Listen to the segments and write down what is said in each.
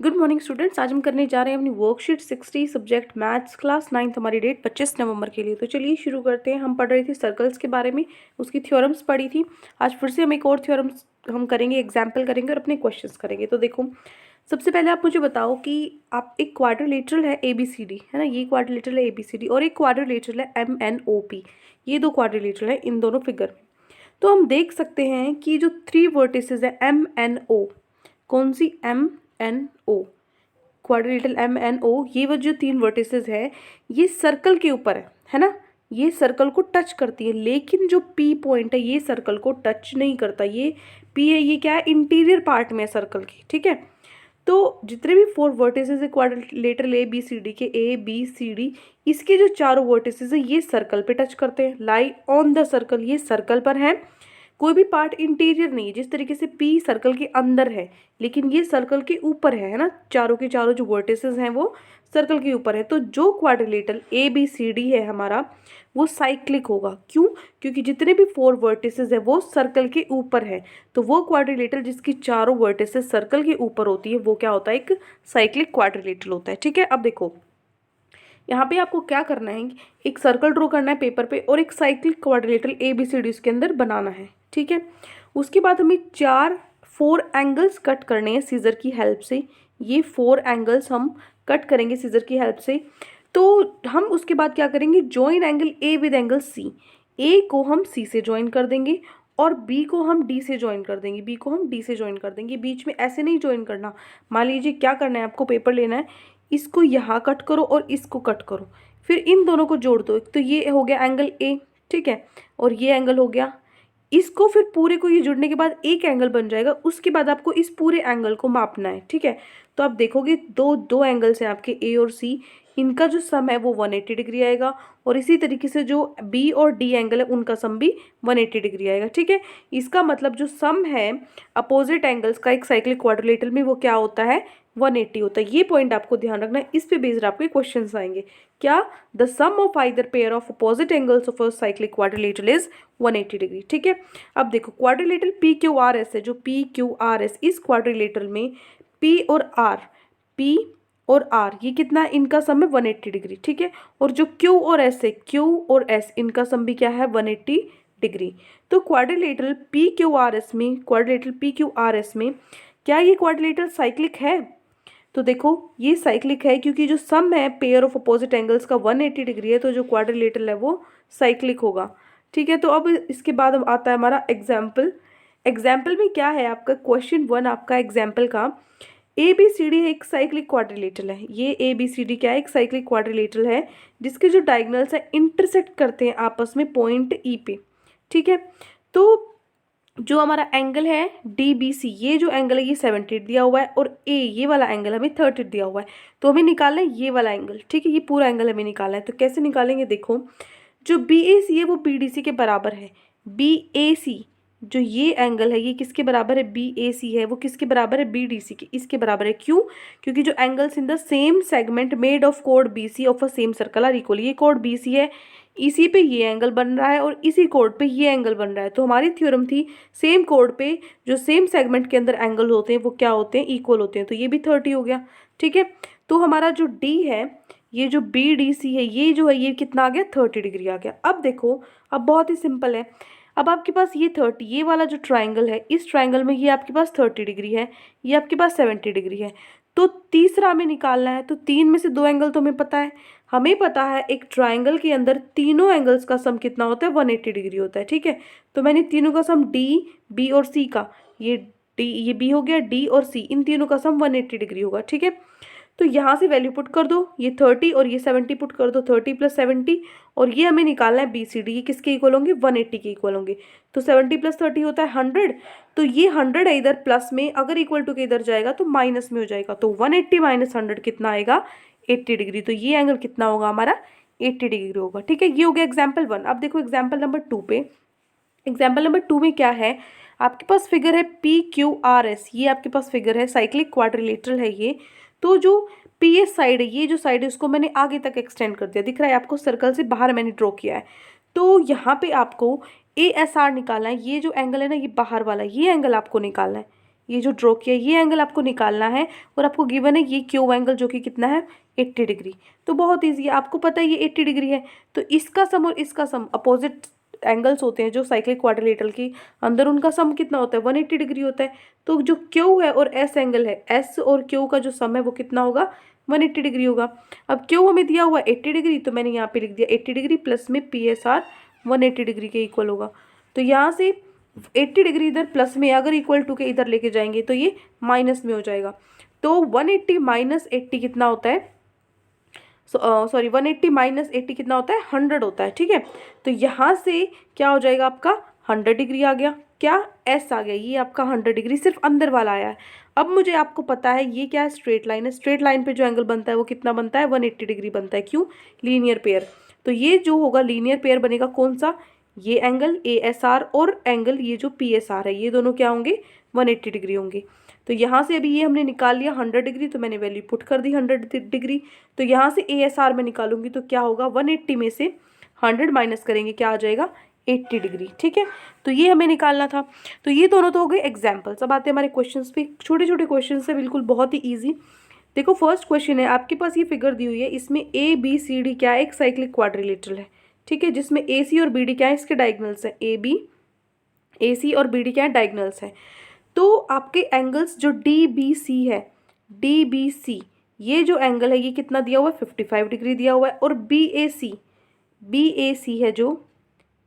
Good morning students. आज हम करने जा रहे हैं अपनी worksheet 60 subject maths class 9th। हमारी डेट 25 नवंबर के लिए। तो चलिए शुरू करते हैं। हम पढ़ रहे थे सर्कल्स के बारे में, उसकी थ्योरम्स पढ़ी थी। आज फिर से हम एक और थ्योरम्स हम करेंगे, एग्जाम्पल करेंगे और अपने क्वेश्चंस करेंगे। तो देखो, सबसे पहले आप मुझे बताओ कि आप एक क्वाड्रिलेटरल है ABCD, है ना, ये क्वाड्रिलेटरल है ABCD और एक क्वाड्रिलेटरल है MNOP। ये दो क्वाड्रिलेटरल है इन दोनों फिगर में। तो हम देख सकते हैं कि जो 3 वर्टिसेस है MNO, कौन सी MNO, क्वाड्रिलेटरल MNO, ये वो जो 3 वर्टिसेस है ये सर्कल के ऊपर है ना, ये सर्कल को टच करती है। लेकिन जो P पॉइंट है ये सर्कल को टच नहीं करता। ये P है, ये क्या है, इंटीरियर पार्ट में है सर्कल की, ठीक है। तो जितने भी 4 वर्टिसेस है क्वाड्रिलेटरल ABCD के ABCD, इसके जो चारों वर्टिसेस है ये सर्कल पे टच करते हैं, लाई ऑन द सर्कल, ये सर्कल पर है। कोई भी पार्ट इंटीरियर नहीं है, जिस तरीके से P सर्कल के अंदर है लेकिन ये सर्कल के ऊपर है ना, चारों के चारों जो वर्टिसेस हैं वो सर्कल के ऊपर है। तो जो क्वाड्रिलेटरल ABCD है हमारा वो साइक्लिक होगा। क्यों? क्योंकि जितने भी 4 वर्टिसेस है वो सर्कल के ऊपर है। तो वो क्वाड्रिलेटरल जिसकी चारों वर्टिसेस सर्कल के ऊपर होती है वो क्या होता है, एक साइक्लिक क्वाड्रिलेटरल होता है, ठीक है। अब देखो, यहाँ पे आपको क्या करना है, एक सर्कल ड्रॉ करना है पेपर पे और एक साइक्लिक क्वाड्रिलेटरल ABCD उसके अंदर बनाना है, ठीक है। उसके बाद हमें 4 एंगल्स कट करने हैं सीजर की हेल्प से। ये 4 एंगल्स हम कट करेंगे सीजर की हेल्प से। तो हम उसके बाद क्या करेंगे, join angle A with angle C। A को हम C से ज्वाइन कर देंगे और B को हम D से ज्वाइन कर देंगे, B को हम D से ज्वाइन कर देंगे। बीच में ऐसे नहीं ज्वाइन करना। मान लीजिए क्या करना है, आपको पेपर लेना है, इसको यहाँ कट करो और इसको कट करो, फिर इन दोनों को जोड़ दो। तो ये हो गया एंगल A, ठीक है, और ये एंगल हो गया। इसको फिर पूरे को ये जुड़ने के बाद एक एंगल बन जाएगा। उसके बाद आपको इस पूरे एंगल को मापना है, ठीक है। तो आप देखोगे दो एंगल्स हैं आपके A और C, इनका जो सम है वो 180 डिग्री आएगा। और इसी तरीके से जो B और D एंगल है उनका सम भी 180 डिग्री आएगा, ठीक है। इसका मतलब जो सम है अपोजिट एंगल्स का एक साइक्लिक क्वाड्रिलेटरल में वो क्या होता है, 180 होता है। ये पॉइंट आपको ध्यान रखना है, इस पे बेस्ड आपके क्वेश्चंस आएंगे। क्या? The sum of either pair of opposite angles of a cyclic quadrilateral is 180 degree, ठीक है। अब देखो, क्वाड्रिलेटरल PQRS है, जो PQRS इस क्वाड्रिलेटरल में P और R ये कितना, इनका सम है 180 डिग्री, ठीक है। और जो Q और S है, Q और S इनका सम भी क्या है, 180 डिग्री। तो क्वाड्रिलेटरल PQRS में क्या ये क्वाड्रिलेटरल साइक्लिक है? तो देखो ये साइक्लिक है क्योंकि जो सम है पेयर ऑफ अपोजिट एंगल्स का 180 डिग्री है, तो जो क्वाड्रिलेटरल है वो साइक्लिक होगा, ठीक है। तो अब इसके बाद अब आता है हमारा एग्जाम्पल। एग्जाम्पल में क्या है आपका, क्वेश्चन 1 आपका एग्जाम्पल का, ABCD एक साइक्लिक क्वाड्रिलेटरल है। ये ABCD क्या है, एक साइक्लिक क्वाड्रिलेटरल है जिसके जो डायगोनल्स है इंटरसेक्ट करते हैं आपस में पॉइंट E पे, ठीक है। तो जो हमारा एंगल है DBC, ये जो एंगल है ये 70 दिया हुआ है और A ये वाला एंगल हमें 30 दिया हुआ है। तो हमें निकालना है ये वाला एंगल, ठीक है, ये पूरा एंगल हमें निकालना है। तो कैसे निकालेंगे, देखो, जो BAC है वो BDC के बराबर है। BAC जो ये एंगल है ये किसके बराबर है, BAC है वो किसके बराबर है, BDC के, इसके बराबर है। क्यों? क्योंकि जो angles in the same segment made of कोड BC of a same circle are equal, ये कोड BC है, इसी पे ये एंगल बन रहा है और इसी कोड पे ये एंगल बन रहा है। तो हमारी थ्योरम थी सेम कोड पे जो सेम सेगमेंट के अंदर एंगल होते हैं वो क्या होते हैं, इक्वल होते हैं। तो ये भी 30 हो गया, ठीक है। तो हमारा जो D है, ये जो BDC है, ये जो है ये कितना आ गया, 30 डिग्री आ गया। अब देखो, अब बहुत ही सिंपल है। अब आपके पास ये 30, ये वाला जो ट्राइंगल है, इस ट्राइंगल में ये आपके पास 30 डिग्री है, ये आपके पास 70 डिग्री है। तो तीसरा हमें निकालना है। तो 3 में से 2 एंगल तो हमें पता है। हमें पता है एक ट्राइंगल के अंदर तीनों एंगल्स का सम कितना होता है, 180 डिग्री होता है, ठीक है। तो मैंने तीनों का सम D, B और C का, ये D, ये B हो गया, D और C, इन तीनों का सम 180 डिग्री होगा, ठीक है। तो यहाँ से वैल्यू पुट कर दो, ये 30 और ये 70 पुट कर दो, 30 + 70, और ये हमें निकालना है BCD, ये किसके इक्वल होंगे, 180 के इक्वल होंगे। तो 70 + 30 होता है 100। तो ये 100 है इधर प्लस में, अगर इक्वल टू के इधर जाएगा तो माइनस में हो जाएगा। तो 180 - 100 कितना आएगा, 80 डिग्री। तो ये एंगल कितना होगा हमारा, 80 डिग्री होगा, ठीक है। ये हो गया एग्जाम्पल 1। अब देखो एग्जाम्पल नंबर 2 पे। एग्जाम्पल नंबर 2 में क्या है, आपके पास फिगर है PQRS, ये आपके पास फिगर है, साइक्लिक क्वाड्रिलेटरल है ये। तो जो PS साइड है, ये जो साइड है उसको मैंने आगे तक एक्सटेंड कर दिया, दिख रहा है आपको, सर्कल से बाहर मैंने ड्रॉ किया है। तो यहाँ पे आपको ASR निकालना है। ये जो एंगल है ना, ये बाहर वाला, ये एंगल आपको निकालना है। ये जो ड्रॉ किया ये एंगल आपको निकालना है और आपको गिवन है ये क्यू एंगल जो कि कितना है 80 डिग्री। तो बहुत ईजी है, आपको पता है ये 80 डिग्री है, तो इसका सम और इसका सम अपोजिट एंगल्स होते हैं जो साइक्लिक क्वाड्रिलेटरल के अंदर, उनका सम कितना होता है 180 डिग्री होता है। तो जो क्यू है और एस एंगल है, एस और क्यू का जो सम है वो कितना होगा 180 डिग्री होगा। अब क्यू हमें दिया हुआ 80 डिग्री, तो मैंने यहाँ पे लिख दिया 80 डिग्री प्लस में पी एस आर 180 डिग्री के इक्वल होगा। तो यहाँ से 80 डिग्री इधर प्लस में, अगर इक्वल टू के इधर लेके जाएंगे तो ये माइनस में हो जाएगा। तो 180 माइनस 80 कितना होता है, सॉरी 180 माइनस 80 कितना होता है 100 होता है, ठीक है। तो यहाँ से क्या हो जाएगा आपका 100 डिग्री आ गया, क्या एस आ गया, ये आपका 100 डिग्री सिर्फ अंदर वाला आया है। अब मुझे आपको पता है ये क्या है, स्ट्रेट लाइन है, स्ट्रेट लाइन पे जो एंगल बनता है वो कितना बनता है 180 डिग्री बनता है। क्यों, लीनियर पेयर। तो ये जो होगा लीनियर पेयर बनेगा कौन सा, ये एंगल ए एस आर और एंगल ये जो पी एस आर है, ये दोनों क्या होंगे 180 डिग्री होंगे। तो यहाँ से अभी ये हमने निकाल लिया 100 डिग्री, तो मैंने वैल्यू पुट कर दी 100 डिग्री। तो यहाँ से ए एस आर में निकालूंगी तो क्या होगा 180 में से 100 माइनस करेंगे क्या आ जाएगा 80 डिग्री, ठीक है। तो ये हमें निकालना था। तो ये दोनों तो हो गए एग्जाम्पल्स। अब आते हैं हमारे क्वेश्चंस पे, छोटे छोटे क्वेश्चन है, बिल्कुल बहुत ही ईजी। देखो फर्स्ट क्वेश्चन है, आपके पास ये फिगर दी हुई है, इसमें ए बी सी डी क्या है, एक साइक्लिक क्वाड्रिलेटरल है, ठीक है, जिसमें ए सी और बी डी क्या है, इसके डायगोनल्स है, ए सी और बी डी क्या है डायगोनल्स है। तो आपके एंगल्स जो डी बी सी है, डी बी सी ये जो एंगल है ये कितना दिया हुआ है 55 डिग्री दिया हुआ है, और बी ए सी है जो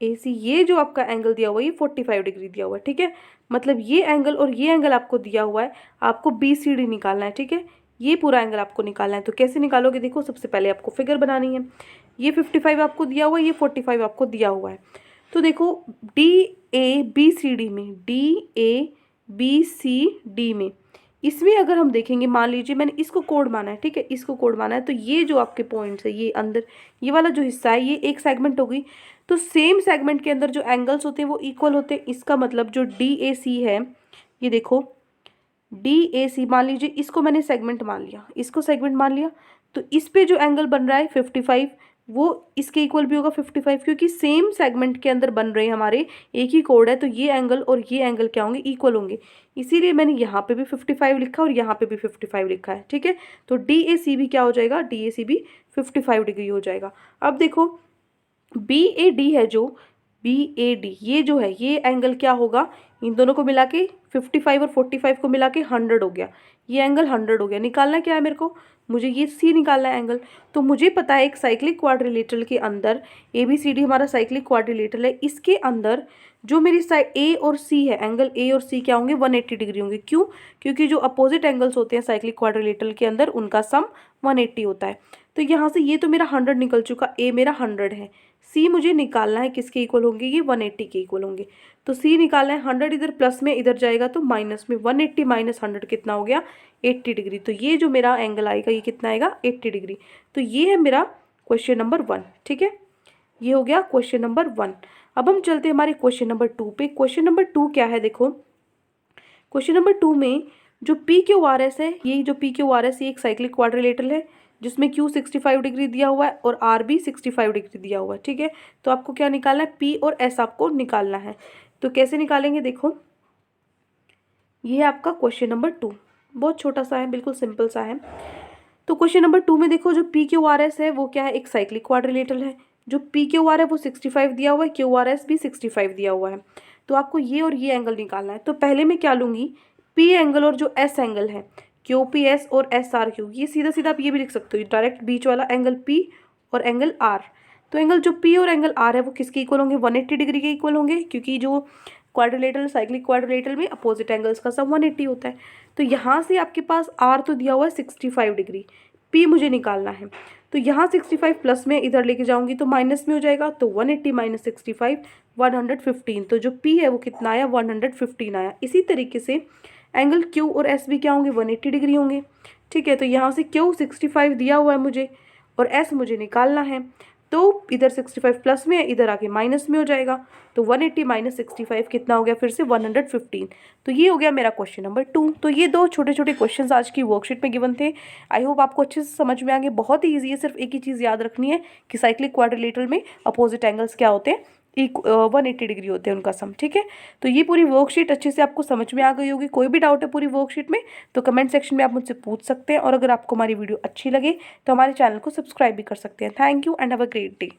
ए सी, ये जो आपका एंगल दिया हुआ है ये 45 डिग्री दिया हुआ है, ठीक है। मतलब ये एंगल और ये एंगल आपको दिया हुआ है, आपको बी सी डी निकालना है, ठीक है। ये पूरा एंगल आपको निकालना है। तो कैसे निकालोगे, देखो सबसे पहले आपको फिगर बनानी है, ये 55 आपको दिया हुआ है, ये 45 आपको दिया हुआ है। तो देखो D A B C D में, D A B C D में, इसमें अगर हम देखेंगे, मान लीजिए मैंने इसको कोड माना है, ठीक है, इसको कोड माना है, तो ये जो आपके पॉइंट्स है, ये अंदर ये वाला जो हिस्सा है ये एक सेगमेंट हो गई। तो सेम सेगमेंट के अंदर जो एंगल्स होते हैं वो इक्वल होते हैं। इसका मतलब जो डी ए सी है, ये देखो डी ए सी, मान लीजिए इसको मैंने सेगमेंट मान लिया, इसको सेगमेंट मान लिया, तो इस पे जो एंगल बन रहा है 55 वो इसके इक्वल भी होगा 55, क्योंकि सेम सेगमेंट के अंदर बन रहे हैं हमारे, एक ही कोड है, तो ये एंगल और ये एंगल क्या होंगे इक्वल होंगे। इसीलिए मैंने यहाँ पे भी 55 लिखा और यहाँ पे भी 55 लिखा है, ठीक है। तो डी ए सी भी क्या हो जाएगा, डी ए सी भी 55 डिग्री हो जाएगा। अब देखो बी ए डी है, जो बी ए डी ये जो है ये एंगल क्या होगा, इन दोनों को मिला के 55 और 45 को मिला के 100 हो गया, ये एंगल 100 हो गया। निकालना क्या है मेरे को, मुझे ये सी निकालना है एंगल। तो मुझे पता है एक साइक्लिक क्वाड्रिलेटरल के अंदर ए बी सी डी हमारा साइक्लिक क्वाड्रिलेटरल है, इसके अंदर जो मेरी साइड ए और सी है, एंगल ए और सी क्या होंगे 180 डिग्री होंगे। क्यों, क्योंकि जो अपोजिट एंगल्स होते हैं साइक्लिक क्वाड्रिलेटरल के अंदर उनका सम 180 होता है। तो यहाँ से ये तो मेरा 100 निकल चुका, ए मेरा 100 है, सी मुझे निकालना है किसके इक्वल होंगे, ये 180 के इक्वल होंगे। तो सी निकालना है, 100 इधर प्लस में इधर जाएगा तो माइनस में, 180 माइनस 100 कितना हो गया 80 डिग्री। तो ये जो मेरा एंगल आएगा ये कितना आएगा 80 डिग्री। तो ये है मेरा क्वेश्चन नंबर 1, ठीक है, ये हो गया क्वेश्चन नंबर 1। अब हम चलते हैं हमारे क्वेश्चन नंबर 2 पे। क्वेश्चन नंबर 2 क्या है, देखो क्वेश्चन नंबर 2 में जो पी क्यू आर एस है, ये जो पी क्यू आर एस ये एक साइक्लिक क्वाड्रिलेटरल है जिसमें क्यू 65 डिग्री दिया हुआ है और आर भी 65 डिग्री दिया हुआ है, ठीक है। तो आपको क्या निकालना है, पी और एस आपको निकालना है। तो कैसे निकालेंगे, देखो ये है आपका क्वेश्चन नंबर 2, बहुत छोटा सा है, बिल्कुल सिंपल सा है। तो क्वेश्चन नंबर 2 में देखो जो पी क्यू आर एस है वो क्या है, एक साइक्लिक क्वाड्रिलेटरल है। जो पी क्यू आर है वो 65 दिया हुआ है, क्यू आर एस भी 65 दिया हुआ है। तो आपको ये और ये एंगल निकालना है। तो पहले मैं क्या लूँगी, पी एंगल और जो एस एंगल है, क्यू पी एस और एस आर क्यू, ये सीधा सीधा आप ये भी लिख सकते हो, डायरेक्ट बीच वाला एंगल पी और एंगल आर। तो एंगल जो पी और एंगल आर है वो किसके इक्वल होंगे, 180 डिग्री के इक्वल होंगे, क्योंकि जो क्वाड्रिलेटरल साइक्लिक क्वाड्रिलेटरल में अपोजिट एंगल्स का सम 180 होता है। तो यहाँ से आपके पास आर तो दिया हुआ है 65 डिग्री, पी मुझे निकालना है। तो यहाँ 65 प्लस में इधर लेके जाऊंगी तो माइनस में हो जाएगा, तो 180 माइनस 65 115। तो जो पी है वो कितना आया 115 आया। इसी तरीके से एंगल क्यू और एस भी क्या होंगे 180 डिग्री होंगे, ठीक है। तो यहाँ से क्यू 65 दिया हुआ है मुझे और एस मुझे निकालना है, तो इधर 65 प्लस में है, इधर आके माइनस में हो जाएगा। तो 180 माइनस 65 कितना हो गया फिर से 115। तो ये हो गया मेरा क्वेश्चन नंबर 2। तो ये दो छोटे छोटे क्वेश्चंस आज की वर्कशीट में गिवन थे। आई होप आपको अच्छे से समझ में आ गए। बहुत ही ईजी है, सिर्फ एक ही चीज़ याद रखनी है कि साइक्लिक क्वाड्रिलेटरल में अपोजिट एंगल्स क्या होते हैं 180 डिग्री होते हैं उनका सम। ठीक है, तो ये पूरी वर्कशीट अच्छे से आपको समझ में आ गई होगी। कोई भी डाउट है पूरी वर्कशीट में तो कमेंट सेक्शन में आप मुझसे पूछ सकते हैं, और अगर आपको हमारी वीडियो अच्छी लगे तो हमारे चैनल को सब्सक्राइब भी कर सकते हैं। Thank you and have a great day.